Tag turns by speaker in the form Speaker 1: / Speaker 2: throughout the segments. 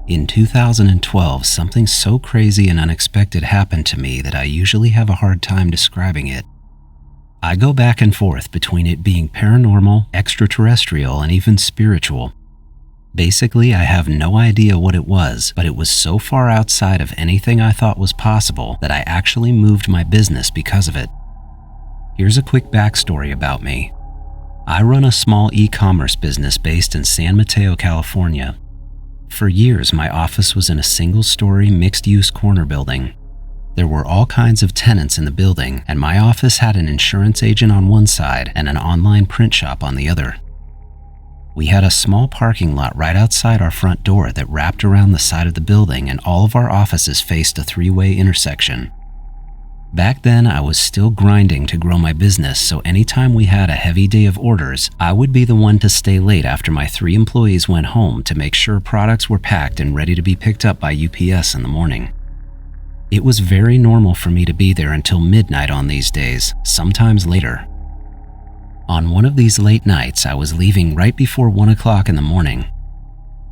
Speaker 1: In 2012, something so crazy and unexpected happened to me that I usually have a hard time describing it. I go back and forth between it being paranormal, extraterrestrial, and even spiritual. Basically, I have no idea what it was, but it was so far outside of anything I thought was possible that I actually moved my business because of it. Here's a quick backstory about me. I run a small e-commerce business based in San Mateo, California. For years, my office was in a single-story, mixed-use corner building. There were all kinds of tenants in the building, and my office had an insurance agent on one side and an online print shop on the other. We had a small parking lot right outside our front door that wrapped around the side of the building, and all of our offices faced a three-way intersection. Back then, I was still grinding to grow my business, so anytime we had a heavy day of orders, I would be the one to stay late after my 3 employees went home to make sure products were packed and ready to be picked up by UPS in the morning. It was very normal for me to be there until midnight on these days, sometimes later. On one of these late nights, I was leaving right before 1 o'clock in the morning.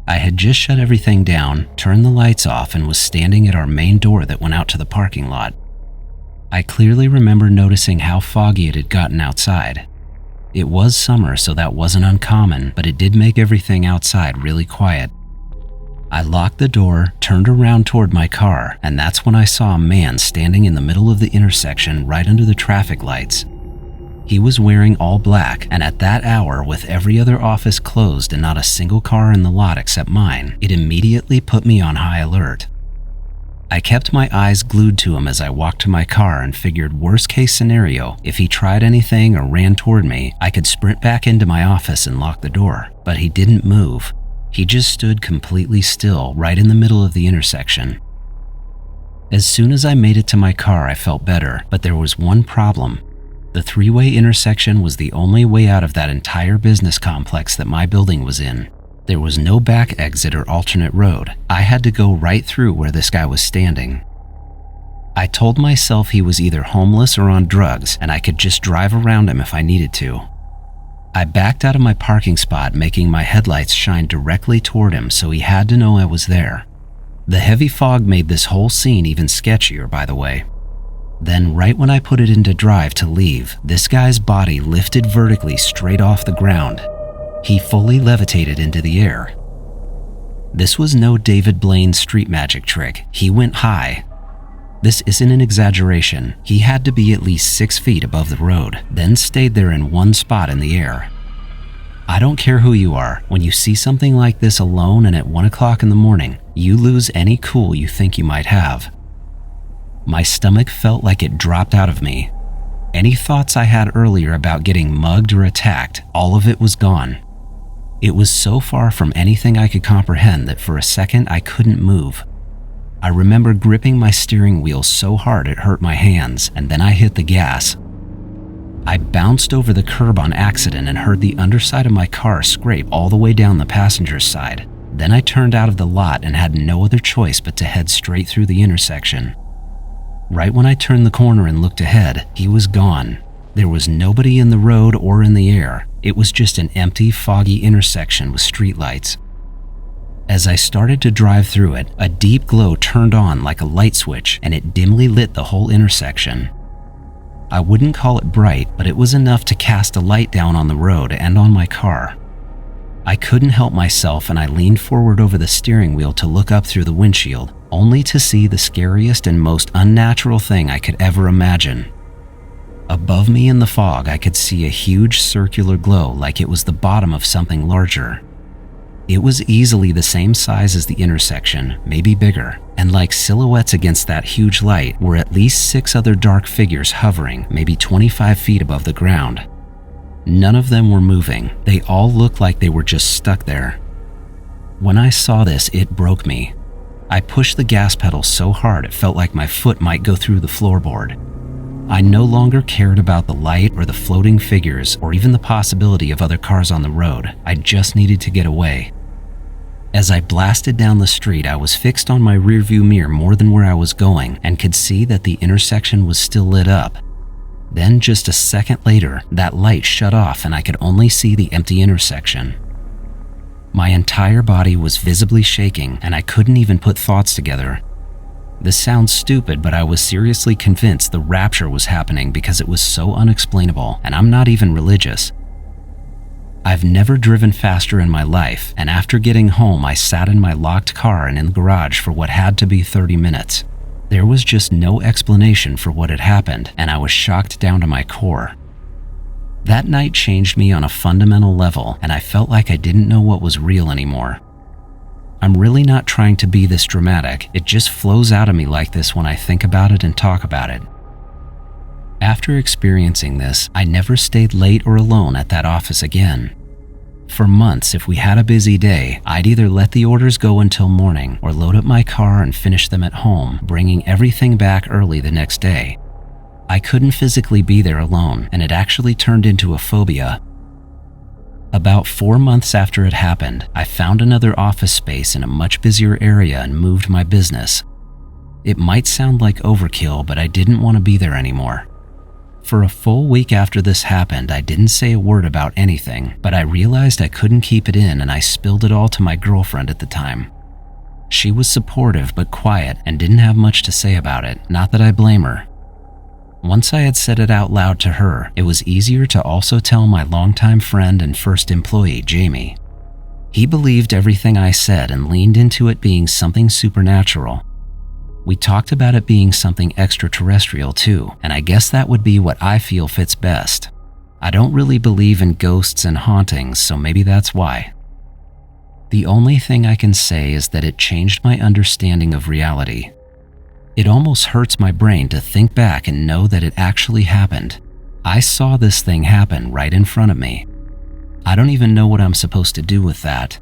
Speaker 1: I had just shut everything down, turned the lights off, and was standing at our main door that went out to the parking lot. I clearly remember noticing how foggy it had gotten outside. It was summer, so that wasn't uncommon, but it did make everything outside really quiet. I locked the door, turned around toward my car, and that's when I saw a man standing in the middle of the intersection right under the traffic lights. He was wearing all black, and at that hour, with every other office closed and not a single car in the lot except mine, it immediately put me on high alert. I kept my eyes glued to him as I walked to my car and figured worst case scenario, if he tried anything or ran toward me, I could sprint back into my office and lock the door. But he didn't move. He just stood completely still right in the middle of the intersection. As soon as I made it to my car, I felt better, but there was one problem. The three-way intersection was the only way out of that entire business complex that my building was in. There was no back exit or alternate road. I had to go right through where this guy was standing. I told myself he was either homeless or on drugs, and I could just drive around him if I needed to. I backed out of my parking spot, making my headlights shine directly toward him, so he had to know I was there. The heavy fog made this whole scene even sketchier, by the way. Then, right when I put it into drive to leave, this guy's body lifted vertically straight off the ground. He fully levitated into the air. This was no David Blaine street magic trick. He went high. This isn't an exaggeration. He had to be at least 6 feet above the road, then stayed there in one spot in the air. I don't care who you are, when you see something like this alone and at 1 o'clock in the morning, you lose any cool you think you might have. My stomach felt like it dropped out of me. Any thoughts I had earlier about getting mugged or attacked, all of it was gone. It was so far from anything I could comprehend that for a second I couldn't move. I remember gripping my steering wheel so hard it hurt my hands, and then I hit the gas. I bounced over the curb on accident and heard the underside of my car scrape all the way down the passenger's side. Then I turned out of the lot and had no other choice but to head straight through the intersection. Right when I turned the corner and looked ahead, he was gone. There was nobody in the road or in the air. It was just an empty, foggy intersection with streetlights. As I started to drive through it, a deep glow turned on like a light switch, and it dimly lit the whole intersection. I wouldn't call it bright, but it was enough to cast a light down on the road and on my car. I couldn't help myself, and I leaned forward over the steering wheel to look up through the windshield, only to see the scariest and most unnatural thing I could ever imagine. Above me in the fog, I could see a huge circular glow like it was the bottom of something larger. It was easily the same size as the intersection, maybe bigger, and like silhouettes against that huge light were at least 6 other dark figures hovering, maybe 25 feet above the ground. None of them were moving. They all looked like they were just stuck there. When I saw this, it broke me. I pushed the gas pedal so hard it felt like my foot might go through the floorboard. I no longer cared about the light or the floating figures or even the possibility of other cars on the road. I just needed to get away. As I blasted down the street, I was fixed on my rearview mirror more than where I was going and could see that the intersection was still lit up. Then just a second later, that light shut off and I could only see the empty intersection. My entire body was visibly shaking, and I couldn't even put thoughts together. This sounds stupid, but I was seriously convinced the rapture was happening because it was so unexplainable, and I'm not even religious. I've never driven faster in my life, and after getting home, I sat in my locked car and in the garage for what had to be 30 minutes. There was just no explanation for what had happened, and I was shocked down to my core. That night changed me on a fundamental level, and I felt like I didn't know what was real anymore. I'm really not trying to be this dramatic, it just flows out of me like this when I think about it and talk about it. After experiencing this, I never stayed late or alone at that office again. For months, if we had a busy day, I'd either let the orders go until morning or load up my car and finish them at home, bringing everything back early the next day. I couldn't physically be there alone, and it actually turned into a phobia. About 4 months after it happened, I found another office space in a much busier area and moved my business. It might sound like overkill, but I didn't want to be there anymore. For a full week after this happened, I didn't say a word about anything, but I realized I couldn't keep it in and I spilled it all to my girlfriend at the time. She was supportive but quiet and didn't have much to say about it, not that I blame her. Once I had said it out loud to her, it was easier to also tell my longtime friend and first employee, Jamie. He believed everything I said and leaned into it being something supernatural. We talked about it being something extraterrestrial too, and I guess that would be what I feel fits best. I don't really believe in ghosts and hauntings, so maybe that's why. The only thing I can say is that it changed my understanding of reality. It almost hurts my brain to think back and know that it actually happened. I saw this thing happen right in front of me. I don't even know what I'm supposed to do with that.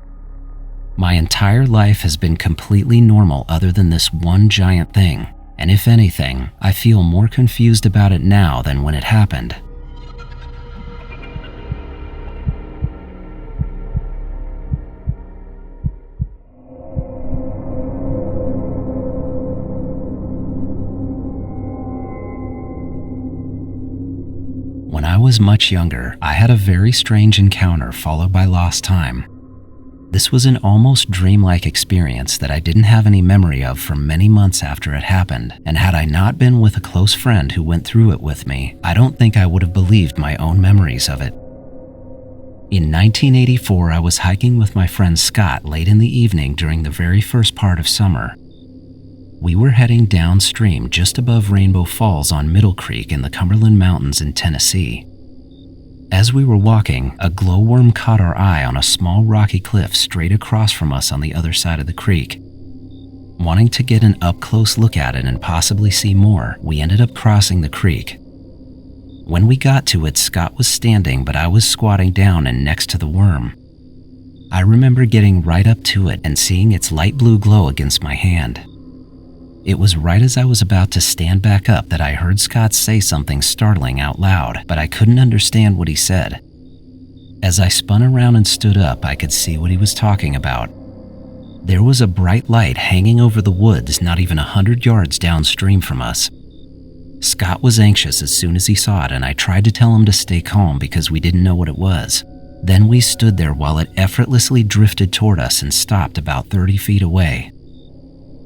Speaker 1: My entire life has been completely normal other than this one giant thing, and if anything, I feel more confused about it now than when it happened. When I was much younger, I had a very strange encounter followed by lost time. This was an almost dreamlike experience that I didn't have any memory of for many months after it happened, and had I not been with a close friend who went through it with me, I don't think I would have believed my own memories of it. In 1984, I was hiking with my friend Scott late in the evening during the very first part of summer. We were heading downstream just above Rainbow Falls on Middle Creek in the Cumberland Mountains in Tennessee. As we were walking, a glowworm caught our eye on a small rocky cliff straight across from us on the other side of the creek. Wanting to get an up-close look at it and possibly see more, we ended up crossing the creek. When we got to it, Scott was standing, but I was squatting down and next to the worm. I remember getting right up to it and seeing its light blue glow against my hand. It was right as I was about to stand back up that I heard Scott say something startling out loud, but I couldn't understand what he said. As I spun around and stood up, I could see what he was talking about. There was a bright light hanging over the woods not even 100 yards downstream from us. Scott was anxious as soon as he saw it, and I tried to tell him to stay calm because we didn't know what it was. Then we stood there while it effortlessly drifted toward us and stopped about 30 feet away.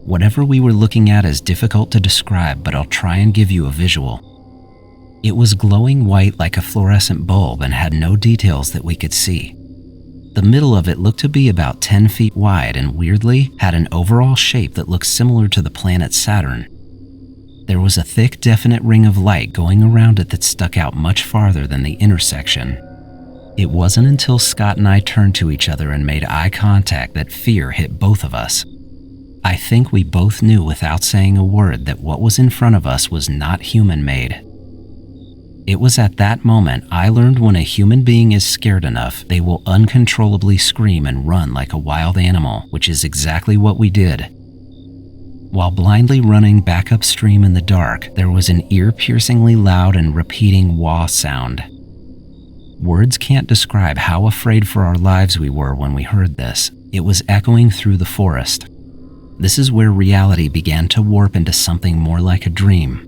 Speaker 1: Whatever we were looking at is difficult to describe, but I'll try and give you a visual. It was glowing white like a fluorescent bulb and had no details that we could see. The middle of it looked to be about 10 feet wide and weirdly had an overall shape that looked similar to the planet Saturn. There was a thick, definite ring of light going around it that stuck out much farther than the intersection. It wasn't until Scott and I turned to each other and made eye contact that fear hit both of us. I think we both knew without saying a word that what was in front of us was not human-made. It was at that moment I learned when a human being is scared enough, they will uncontrollably scream and run like a wild animal, which is exactly what we did. While blindly running back upstream in the dark, there was an ear-piercingly loud and repeating wah sound. Words can't describe how afraid for our lives we were when we heard this. It was echoing through the forest. This is where reality began to warp into something more like a dream.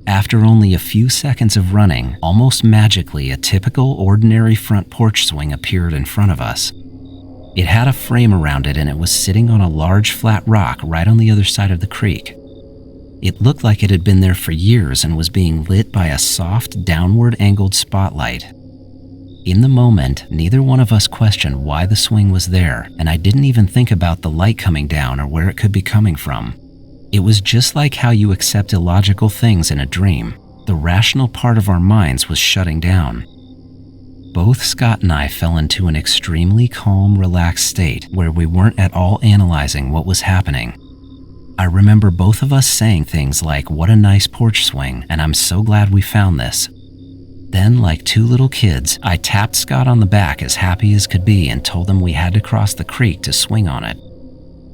Speaker 1: After only a few seconds of running, almost magically, a typical ordinary front porch swing appeared in front of us. It had a frame around it and it was sitting on a large flat rock right on the other side of the creek. It looked like it had been there for years and was being lit by a soft, downward-angled spotlight. In the moment, neither one of us questioned why the swing was there, and I didn't even think about the light coming down or where it could be coming from. It was just like how you accept illogical things in a dream. The rational part of our minds was shutting down. Both Scott and I fell into an extremely calm, relaxed state where we weren't at all analyzing what was happening. I remember both of us saying things like, "What a nice porch swing, and I'm so glad we found this." Then, like two little kids, I tapped Scott on the back as happy as could be and told him we had to cross the creek to swing on it.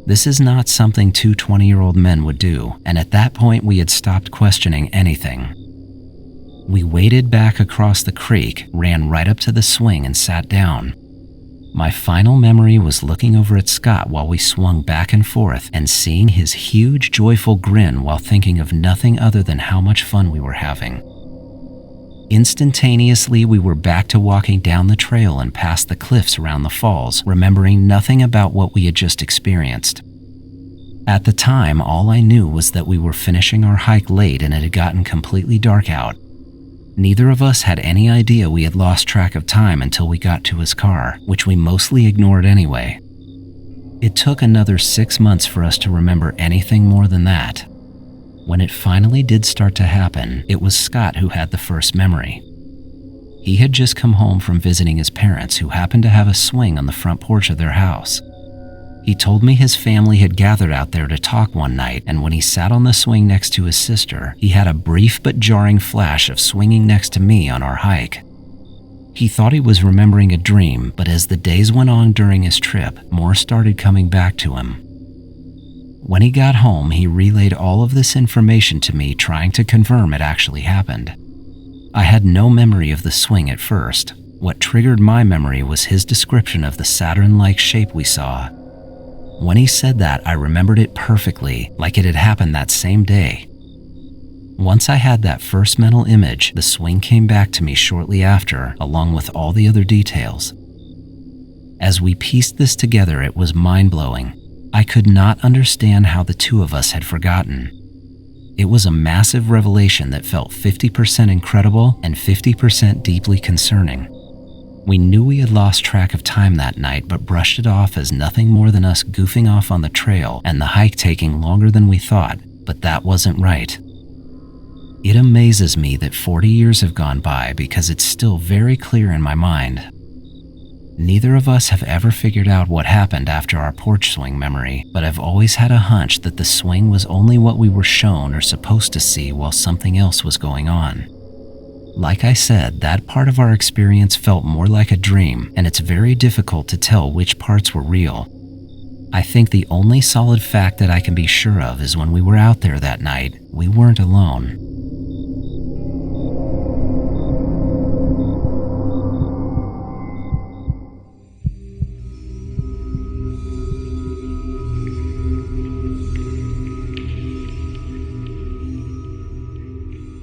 Speaker 1: This is not something two 20-year-old men would do, and at that point we had stopped questioning anything. We waded back across the creek, ran right up to the swing and sat down. My final memory was looking over at Scott while we swung back and forth and seeing his huge, joyful grin while thinking of nothing other than how much fun we were having. Instantaneously, we were back to walking down the trail and past the cliffs around the falls, remembering nothing about what we had just experienced. At the time, all I knew was that we were finishing our hike late and it had gotten completely dark out. Neither of us had any idea we had lost track of time until we got to his car, which we mostly ignored anyway. It took another 6 months for us to remember anything more than that. When it finally did start to happen, it was Scott who had the first memory. He had just come home from visiting his parents, who happened to have a swing on the front porch of their house. He told me his family had gathered out there to talk one night, and when he sat on the swing next to his sister, he had a brief but jarring flash of swinging next to me on our hike. He thought he was remembering a dream, but as the days went on during his trip, more started coming back to him. When he got home, he relayed all of this information to me, trying to confirm it actually happened. I had no memory of the swing at first. What triggered my memory was his description of the Saturn-like shape we saw. When he said that, I remembered it perfectly, like it had happened that same day. Once I had that first mental image, the swing came back to me shortly after, along with all the other details. As we pieced this together, it was mind-blowing. I could not understand how the two of us had forgotten. It was a massive revelation that felt 50% incredible and 50% deeply concerning. We knew we had lost track of time that night, but brushed it off as nothing more than us goofing off on the trail and the hike taking longer than we thought, but that wasn't right. It amazes me that 40 years have gone by because it's still very clear in my mind. Neither of us have ever figured out what happened after our porch swing memory, but I've always had a hunch that the swing was only what we were shown or supposed to see while something else was going on. Like I said, that part of our experience felt more like a dream, and it's very difficult to tell which parts were real. I think the only solid fact that I can be sure of is when we were out there that night, we weren't alone.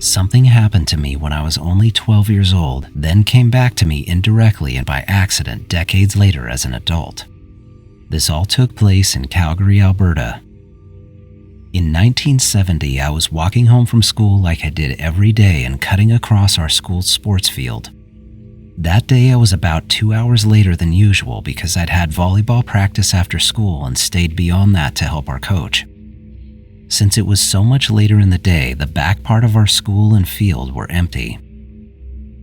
Speaker 1: Something happened to me when I was only 12 years old, then came back to me indirectly and by accident decades later as an adult. This all took place in Calgary, Alberta. In 1970, I was walking home from school like I did every day and cutting across our school's sports field. That day I was about 2 hours later than usual because I'd had volleyball practice after school and stayed beyond that to help our coach. Since it was so much later in the day, the back part of our school and field were empty.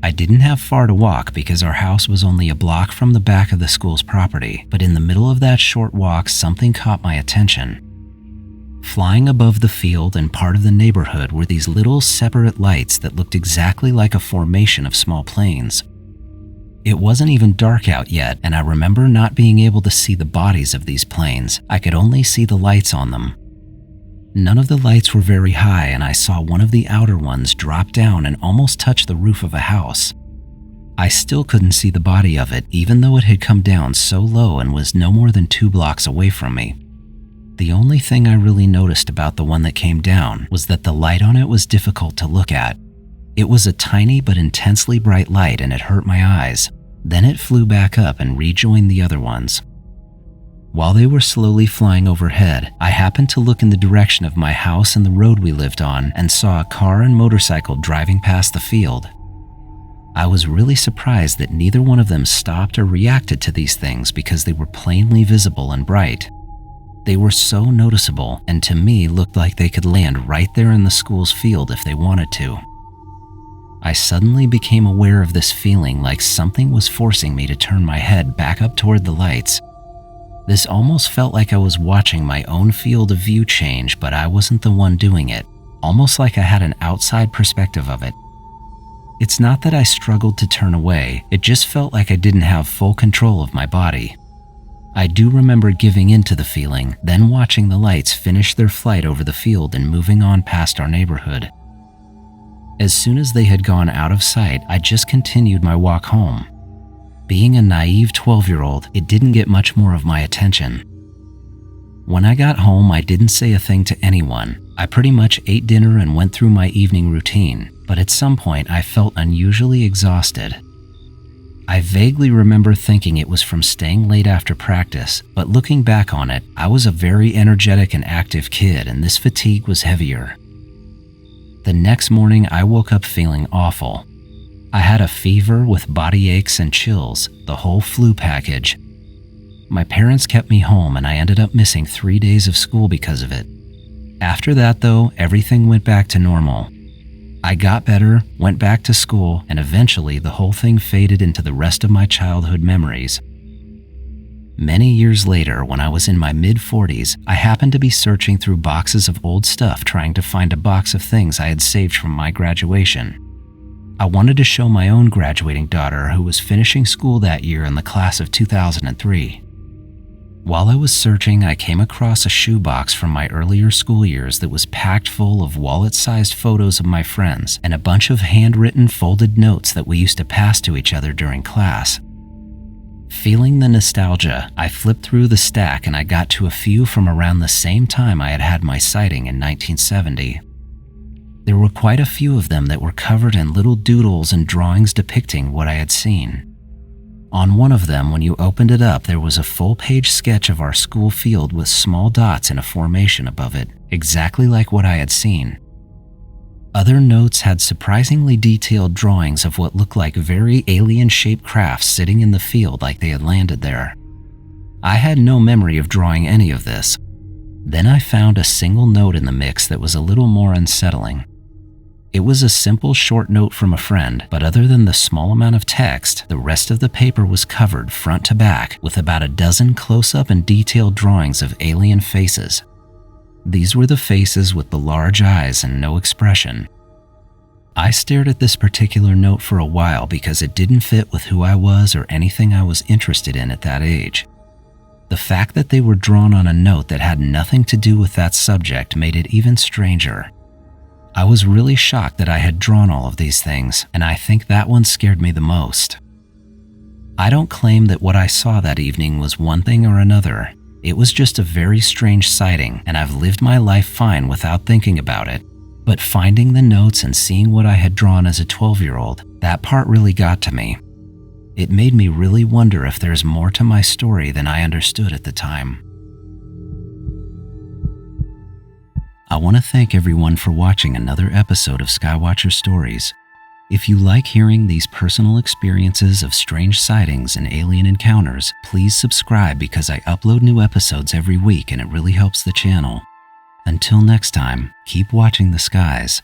Speaker 1: I didn't have far to walk because our house was only a block from the back of the school's property, but in the middle of that short walk, something caught my attention. Flying above the field and part of the neighborhood were these little separate lights that looked exactly like a formation of small planes. It wasn't even dark out yet, and I remember not being able to see the bodies of these planes. I could only see the lights on them. None of the lights were very high, and I saw one of the outer ones drop down and almost touch the roof of a house. I still couldn't see the body of it, even though it had come down so low and was no more than 2 blocks away from me. The only thing I really noticed about the one that came down was that the light on it was difficult to look at. It was a tiny but intensely bright light, and it hurt my eyes. Then it flew back up and rejoined the other ones. While they were slowly flying overhead, I happened to look in the direction of my house and the road we lived on and saw a car and motorcycle driving past the field. I was really surprised that neither one of them stopped or reacted to these things because they were plainly visible and bright. They were so noticeable and to me looked like they could land right there in the school's field if they wanted to. I suddenly became aware of this feeling like something was forcing me to turn my head back up toward the lights. This almost felt like I was watching my own field of view change, but I wasn't the one doing it, almost like I had an outside perspective of it. It's not that I struggled to turn away, it just felt like I didn't have full control of my body. I do remember giving in to the feeling, then watching the lights finish their flight over the field and moving on past our neighborhood. As soon as they had gone out of sight, I just continued my walk home. Being a naive 12-year-old, it didn't get much more of my attention. When I got home, I didn't say a thing to anyone. I pretty much ate dinner and went through my evening routine, but at some point I felt unusually exhausted. I vaguely remember thinking it was from staying late after practice, but looking back on it, I was a very energetic and active kid and this fatigue was heavier. The next morning, I woke up feeling awful. I had a fever with body aches and chills, the whole flu package. My parents kept me home and I ended up missing 3 days of school because of it. After that though, everything went back to normal. I got better, went back to school, and eventually the whole thing faded into the rest of my childhood memories. Many years later, when I was in my mid-40s, I happened to be searching through boxes of old stuff trying to find a box of things I had saved from my graduation. I wanted to show my own graduating daughter who was finishing school that year in the class of 2003. While I was searching, I came across a shoebox from my earlier school years that was packed full of wallet-sized photos of my friends and a bunch of handwritten folded notes that we used to pass to each other during class. Feeling the nostalgia, I flipped through the stack and I got to a few from around the same time I had had my sighting in 1970. There were quite a few of them that were covered in little doodles and drawings depicting what I had seen. On one of them, when you opened it up, there was a full-page sketch of our school field with small dots in a formation above it, exactly like what I had seen. Other notes had surprisingly detailed drawings of what looked like very alien-shaped crafts sitting in the field like they had landed there. I had no memory of drawing any of this. Then I found a single note in the mix that was a little more unsettling. It was a simple short note from a friend, but other than the small amount of text, the rest of the paper was covered front to back with about a dozen close-up and detailed drawings of alien faces. These were the faces with the large eyes and no expression. I stared at this particular note for a while because it didn't fit with who I was or anything I was interested in at that age. The fact that they were drawn on a note that had nothing to do with that subject made it even stranger. I was really shocked that I had drawn all of these things, and I think that one scared me the most. I don't claim that what I saw that evening was one thing or another. It was just a very strange sighting, and I've lived my life fine without thinking about it. But finding the notes and seeing what I had drawn as a 12-year-old, that part really got to me. It made me really wonder if there's more to my story than I understood at the time. I want to thank everyone for watching another episode of Skywatcher Stories. If you like hearing these personal experiences of strange sightings and alien encounters, please subscribe because I upload new episodes every week and it really helps the channel. Until next time, keep watching the skies.